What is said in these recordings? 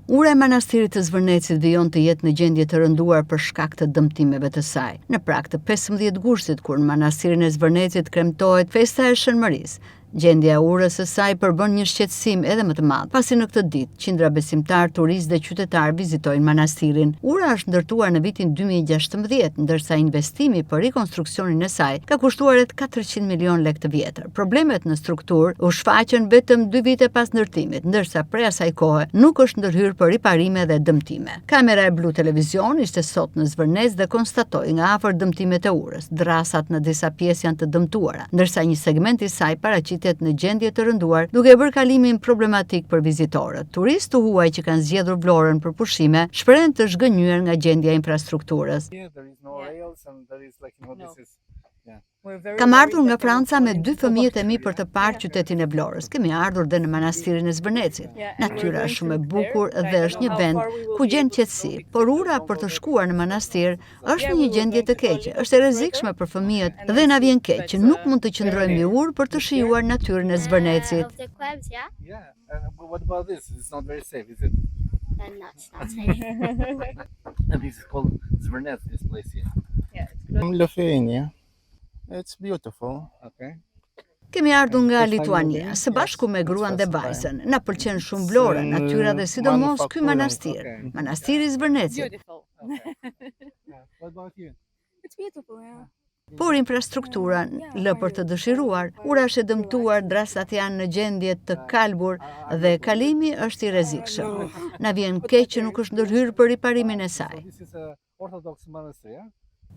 Ura e manastirit të Zvërnecit vijon të jetë në gjendje të rënduar për shkak të dëmtimeve të saj. Në prag të 15 gushtit, kur në manastirin e Zvërnecit kremtohet festa e Shënmërisë, gjendja e urës së saj përbën një shqetësim edhe më të madh, pasi në këtë ditë qindra besimtar, turistë dhe qytetar vizitojnë manastirin. Ura është ndërtuar në vitin 2016, ndërsa investimi për rikonstruksionin e saj ka kushtuar rreth 400 milion lekë të vjetër. Problemet në strukturë u shfaqën vetëm 2 vite pas ndërtimit, ndërsa prej asaj kohe nuk është ndërhyrë për riparime dhe dëmtime. Kamera e Blu Televizion ishte sot në Zvërnec dhe konstatoi nga afër dëmtimet e urës. Drasat në disa pjesë janë të dëmtuara, ndërsa një segment i saj paraqitet në gjendje të rënduar, duke bërë kalimin problematik për vizitorët. Turistë të huaj që kanë zgjedhur Vlorën për pushime shprehen të zhgënjur nga gjendja e infrastrukturës. Kam ardhur nga Franca me 2 fëmijët e mi për të parë qytetin e Vlorës. Kemi ardhur dhe në manastirin e Zvërnecit. Natyra është shumë e bukur dhe është një vend ku gjen qetësi, por ura për të shkuar në manastir është në një gjendje të keqe. Është e rrezikshme për fëmijët dhe na vjen keq që nuk mund të qëndrojmë mbi urë për të shijuar natyrën e Zvërnecit. It's beautiful. Okay. Kemi ardhur nga Lituania, së bashku me gruan dhe vajzën. Na pëlqen shumë Vlora, natyra dhe sidomos ky manastir, manastiri i Zvërnecit. What about you? It's beautiful, yeah. Por infrastruktura lë për të dëshiruar. Ura është e dëmtuar, drastat janë në gjendje të kalbur dhe kalimi është i rrezikshëm. Na vjen keq që nuk është ndërhyrë për riparimin e saj. This is a Orthodox monastery, yeah?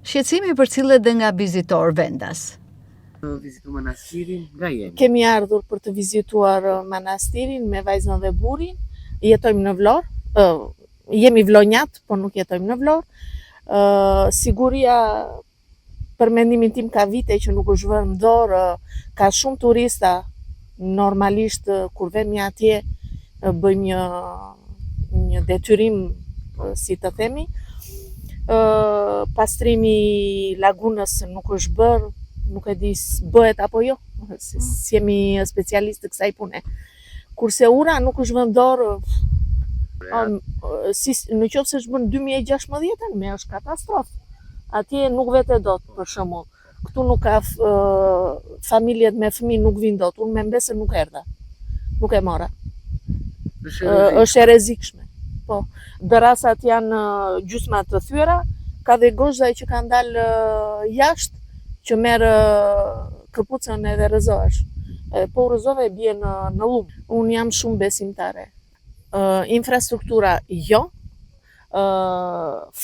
Shqetësimi përcillet dhe nga vizitor vendas. Vizitu manastirin, nga jemi? Kemi ardhur për të vizituar manastirin me vajzën dhe burrin. Jetojmë në Vlorë, jemi vlonjat, por nuk jetojmë në Vlorë. Siguria, për mendimin tim, ka vite që nuk është vënë në dorë, ka shumë turista, normalisht kur vemi atje bëjmë një detyrim, si të themi. Pastrimi lagunës nuk është bërë, nuk e di bëhet apo jo, si jemi specialistë të kësaj pune. Kurse ura nuk është vënë dorë, në qoftë se është bën 2016, me është katastrofë. Atje nuk vete dot, për shembull. Këtu nuk ka familjet me fëmijë nuk vinë dot. Unë me mbesën nuk erdha. Nuk e mora. Është e rrezikshme. Po, dërasat janë gjysma të thyera, ka dhe gozhdaj që kanë dalë jashtë, që merë këpucën edhe rëzohesh. Po rëzove e bie në lumë. Unë jam shumë besimtare. Infrastruktura jo,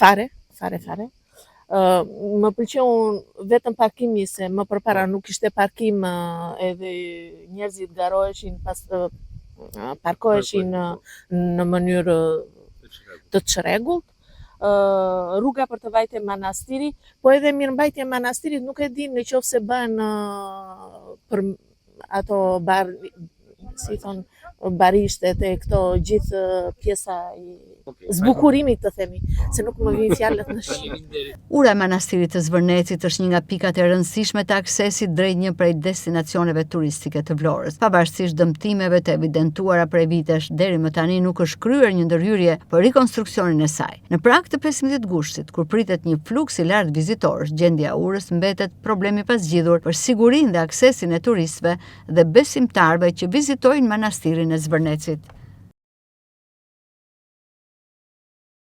fare. Më pëlqeu vetëm parkimi, se më përpara nuk ishte parkim edhe njerëzit garoheshin, parkoheshin në mënyrë të çrregullt. Rruga për të vajte manastiri, po edhe mirëmbajtja e manastirit nuk e di nëse bën për ato barishtet e këto gjithë pjesa i zbukurimit, të themi, se nuk më vjen fjalët në shqip. Ura e manastirit të Zvërnecit është një nga pikat e rëndësishme të aksesit drejt një prej destinacioneve turistike të Vlorës. Pavarësisht dëmtimeve të evidentuara prej vitesh, deri më tani nuk është kryer një ndërhyrje për rikonstruksionin e saj. Në prag të 15 gushtit, kur pritet një fluks i lartë vizitorësh, gjendja e urës mbetet problemi pa zgjidhur për sigurinë dhe aksesin e turistëve dhe besimtarëve që vizitojnë manastirin e Zvërnecit.